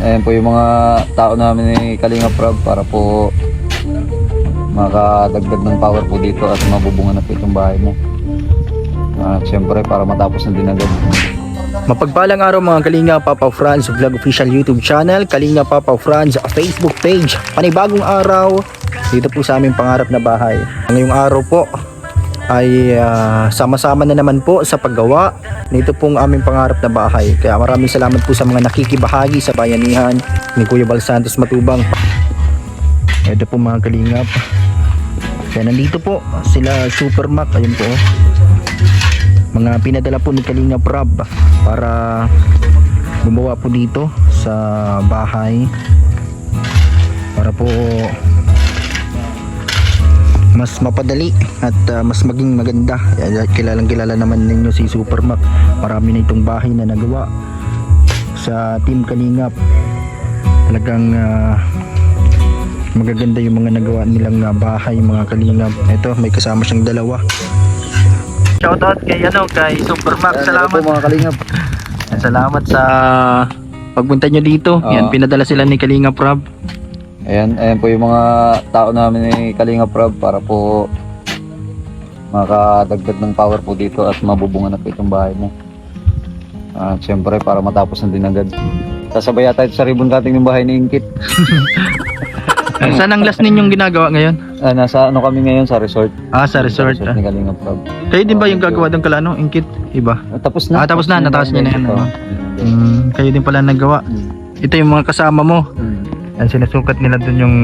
Ayan po yung mga tao namin ni Kalinga Prab para po makadagdag ng power po dito at mabubungan na po itong bahay mo. At syempre para matapos na din agad. Mapagpalang araw mga Kalinga Papa Franz Vlog Official YouTube channel, Kalinga Papa Franz Facebook page. Panibagong araw dito po sa aming pangarap na bahay. Ngayong araw po ay sama-sama na naman po sa paggawa nito pong aming pangarap na bahay. Kaya maraming salamat po sa mga nakikibahagi sa bayanihan ni Kuya Bal Santos Matubang. Ito po mga Kalingap. Kaya nandito po sila Super Mac. Ayun po, mga pinadala po ni Kalinga Prab para gumawa po dito sa bahay para po mas mapadali at mas maging maganda. Kilalang kilala naman ninyo si Super Mac. Marami na itong bahay na nagawa sa Team Kalingap. Talagang magaganda yung mga nagawa nilang bahay mga Kalingap. Ito may kasama siyang dalawa. Shoutout kay Super Mac. Salamat po mga Kalingap. Salamat sa pagpunta nyo dito. Yan, pinadala sila ni Kalinga Prab. Ayan po yung mga tao namin ni Kalinga Prab para po makadagdag ng power po dito at mabubungan na po itong bahay mo. At syempre para matapos na din agad. Sasabay tayo sa ribbon cutting ng bahay ni Inkit. Saan ang last ninyong ginagawa ngayon? Nasa ano kami ngayon sa resort. Sa resort. Ni Kalinga Prab. Kayo din ba yung gagawa ng kalano? Inkit? Iba? Tapos na. Tapos na. Nataas niya na yan. Kayo din pala nagawa. Ito yung mga kasama mo. Yan, sinusukat nila dun yung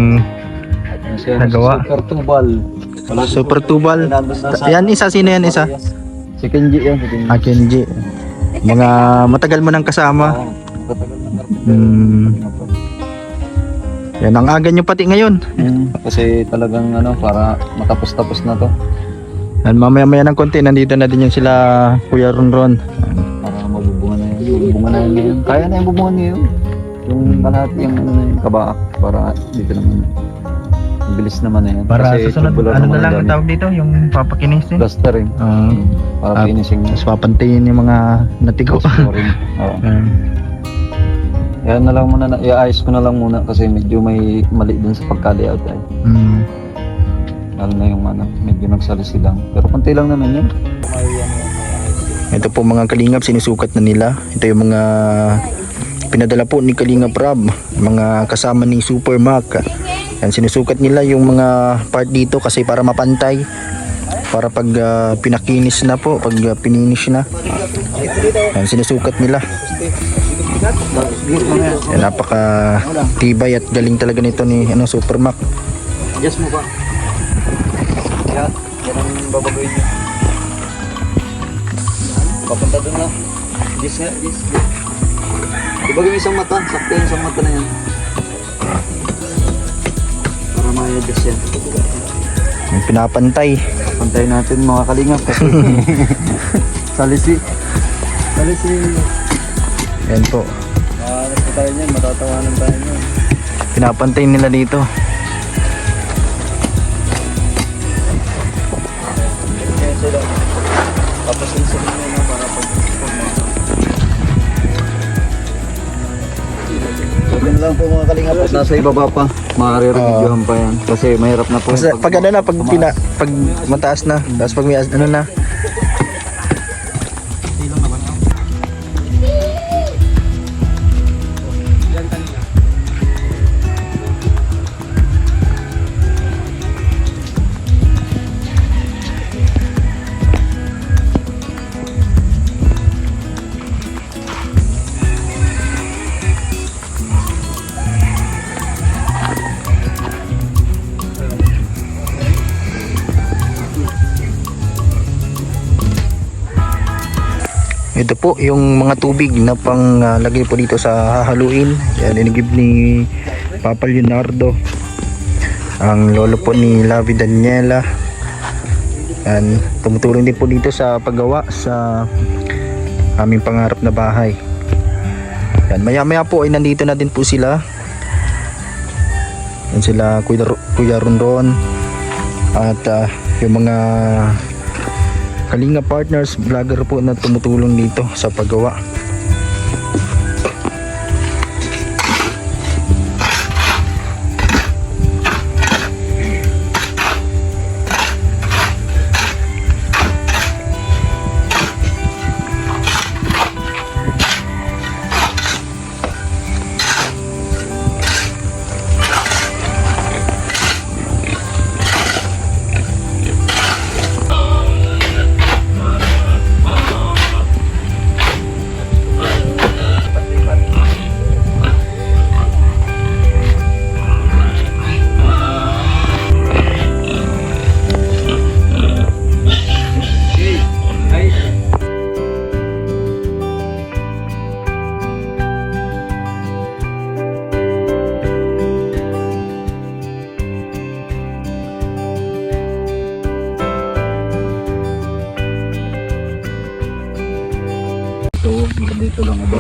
nagawa. Super Tubal. Super Tubal. Yan isa. Sino yan isa? Si Kenji yan. Kenji. Mga matagal mo nang kasama. Yan ang aga nyo pati ngayon. Kasi talagang para matapos-tapos na to. Yan, mamaya-maya ng konti nandito na din yung sila Kuya Ronron. Para mabubungan na yun. Mabubungan na yun. Kaya na yung bubungan niyo. Yung lahat yung kabaak para dito naman. Bilis naman na yan. Para kasi susunod, ano na lang ang tawag dito? Yung papakinisin? Plastering. Para finishing. Mas papantayin yung mga natigo. Plastering. Yan na lang muna, i-ayos ko na lang muna kasi medyo may mali dun sa pagka-layout ay. Lalo na yung medyo nagsalisi lang. Pero konti lang naman yun. Ito po mga Kalingap, sinusukat na nila. Ito yung mga pinadala po ni Kalinga Prab, mga kasama ni Super Mac. Yan, sinusukat nila yung mga part dito kasi para mapantay. Para pag pinakinis na po, pag pininish na. Yan, sinusukat nila. Yan, napaka tibay at galing talaga nito ni Super Mac. Adjust mo ba? Yan ang babagoyin niya. Papunta doon na. Adjust nga, adjust. Diba yung isang mata? Sakto yung isang mata na yan. Para ma-adjust yan. Yung pinapantay. Pantay natin mga Kalingap kasi salisi. Yan po. Ano po tayo niyan? Matatawanan tayo niyan. Pinapantay nila dito. Kaya sila papasin sa mga para Sabihin lang po mga Kalingap at nasa ibaba pa. Makare-reviewhan pa yan. Kasi mahirap na po. Pag ano na, pag mataas na, tapos pag may ano na. Ito po yung mga tubig na pang lagay po dito sa hahaluin. Yan, inigib ni Papa Leonardo, ang lolo po ni Lavi Daniela. Yan, tumutulong din po dito sa paggawa sa aming pangarap na bahay. Yan, maya-maya po ay nandito na din po sila. Yan sila Kuya Ronron at yung mga Kalinga partners, vlogger po na tumutulong dito sa paggawa.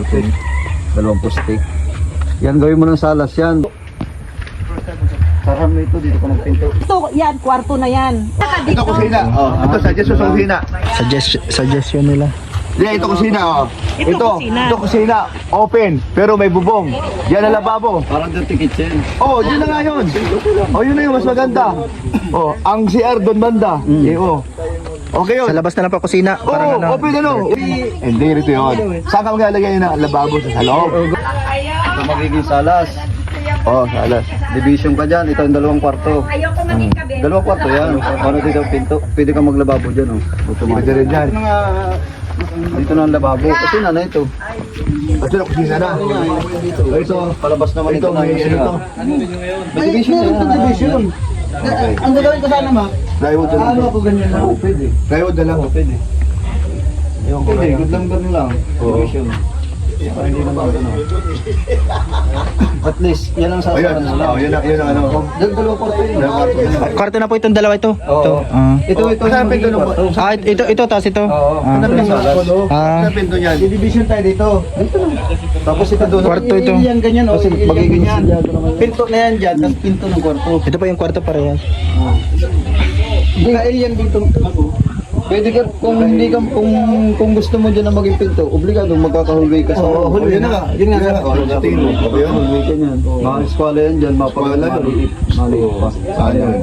poste. Dalawang poste. Yan, gawin mo ng salas yan. Sarang mo ito, dito ka magpinto. Ito, yan, kwarto na yan. Ito kusina. Oh, ito suggestion sa kusina. Suggestion nila. Yeah, ito kusina. Oh. Kusina. Ito kusina. Open, pero may bubong. Yan ang lababo. Parang dirty kitchen. Oh, yun na nga yun. Oh, yun na yung mas maganda. Oh, ang CR doon banda. Oh. Okay yun. Sa labas na lang pa kusina. Oo, Parang ano. open ano. Hindi, rito yun. Saan ka maglalagay ng lababo sa loob? Ito magiging salas. Oh, salas. Division ka dyan. Ito yung dalawang kwarto. Dalawang kwarto yan. Ano dito ang pinto? Pwede ka maglababo dyan. Oh. Pwede rin dyan. Dito na ang lababo. Kasi na ito. Ito na kusina na. Ito, palabas naman ito na yung ito. May division yan. Division. Ang gagawin ko sana, ma? Plywood na lang. ganyan lang? Pwede. Plywood na lang. Pwede. Pwede. Good lang ganun lang. Division. Para hindi naman ano. At least, yan ang Ayun, sasaran mo lang. yun ang ano. Dahil dalawang kwarto yun. Dalawang kwarto. Kwarto na po itong dalawa ito. Ito. Ito Saan yung pinto nung kwarto. Ito, tapos ito. Oo. Ah. Ito yung salas. Saan pinto niyan? Division tayo dito. Tapos ito doon. Kwarto ito. Yan, ganyan, o. Kasi magiging silyado naman. Pinto na yan dyan, tapos pinto ng kwarto. Ito pa yung kwarto parehas. Hindi nga, alien dito. Pwede ka, kung hindi ka, kung gusto mo dyan na maging pinto, obligado magkakahulgay ka sa Yun na nga. Yun nga. Oh, tingin mo. Ayun. Hulgay ka niyan. Mga eskwala yan dyan, maliit. Maliit pa. Ayun.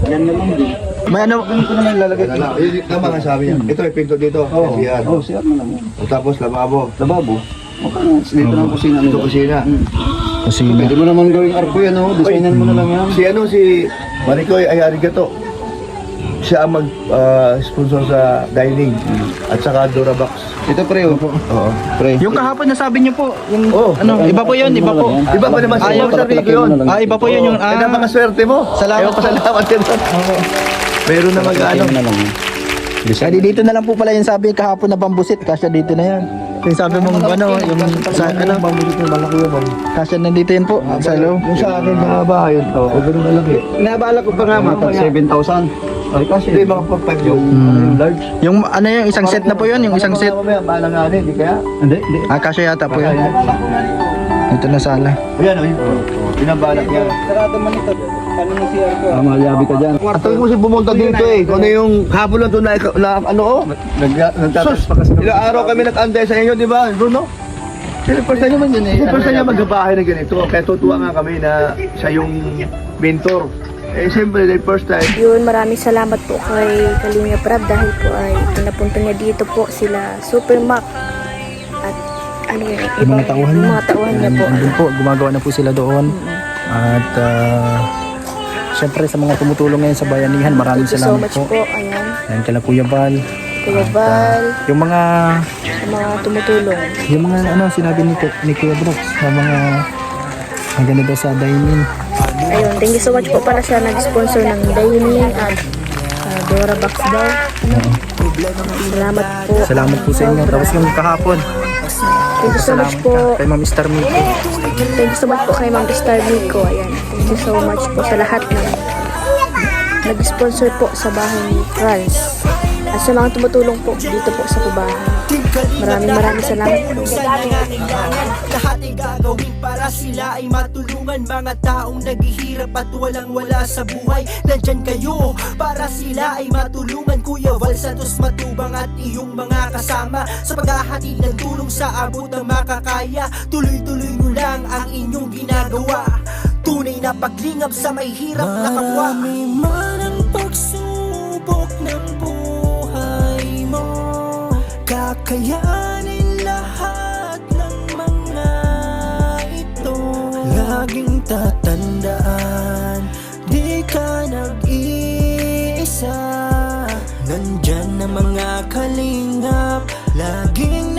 Yan na lang din. May ano, Ito na lang ilalagay. Yun, tama nga sabi niya. Ito ay pinto dito. Yan. Oh, siya na lang. Tapos lababo. Lababo. Okay na. Dito na ang kusina Ito nila. kusina. kusina. Pwede mo naman gawing arko yan, oh. Designan mo na lang yan. Si Maricoy ay arigato. Siya ang mag-sponsor sa dining at saka Durabox. Ito pre, oh. Oo. Pre. Yung kahapon nasabi niyo po, yung Oh, ano, iba po yun, iba po. Iba pa naman sa Ayaw, sponsor Rico yun. Iba po yun yung, Kaya napakaswerte mo. Salamat Ayaw pa salamat din. Meron na mag-ano. na lang. Kaya dito na lang po pala yung sabi kahapon na bambusit, kasya dito na yan. Yung sabi mong ano, yung sa ano, kasya na dito yan po, sa loob. Yung sa akin mga bahay, ito. O ganun na lang eh. Nabala ko pa nga, ma. Tag 7,000. Ay, kasi. Hindi, mga pag-5 yung large. Yung ano yung isang set na po yun, yung isang set. Mamaya, maalanganin, di kaya? Hindi. Kasya yata po yun. Ito na sala. Ayan, o yun. Pinabalak niya. Sarado man ito. Paano ng CR ko? Malyabi ka dyan. At tuwing mo siya pumunta dito eh. Kung ano yung hapon lang ito na ano oh. Nagtatas pa kasi. Ilang araw kami nag-antay sa inyo, di ba, Bruno? Sila first time naman yun eh. First time niya magbabahay na ganito. Kaya tutuwa nga kami na siya yung mentor. Eh siyempre, the first time. Yun, maraming salamat po kay Kalinga Prab dahil po ay pinapunta niya dito po sila Super Mac at ano yun, Yung mga tauhan yung niya. mga tauhan niya po. Doon po, gumagawa na po sila doon. At syempre sa mga tumutulong ngayon sa bayanihan, maraming Thank you so salamat much po. po. Ayan, Ayan kala Kuya Val. Kuya Val, Yung mga tumutulong. ano sinabi ni Kuya Brooks, na mga maganda daw sa dining. Ayun, thank you so much po para sa nag-sponsor ng dining at Durabox daw. Salamat po. Salamat po sa inyo. Tapos yung kahapon, Thank you so much po. kay Ma'am Star Miko. Thank you so much po kay Ma'am Star Miko. Ayan. Thank you so much po sa lahat ng nag-sponsor po sa bahay ni Franz. At sa mga tumutulong po dito po sa kubahan. Maraming salamat po. Lahat ay gagawin para sila ay matulungan. Mga taong naghihirap at walang wala sa buhay, nandyan kayo para sila ay matulungan. Kuya Val Santos Matubang at iyong mga kasama sa paghahatid ng tulong sa abot ng makakaya. Tuloy-tuloy nyo lang ang inyong ginagawa. Tunay na paglingap sa may hirap na kapwa. Marami man ang pagsubok ng buhay mo, kakayanin lahat ng mga ito. Laging tatandaan, di ka nag-iisa. Nandyan na mga kalingap, laging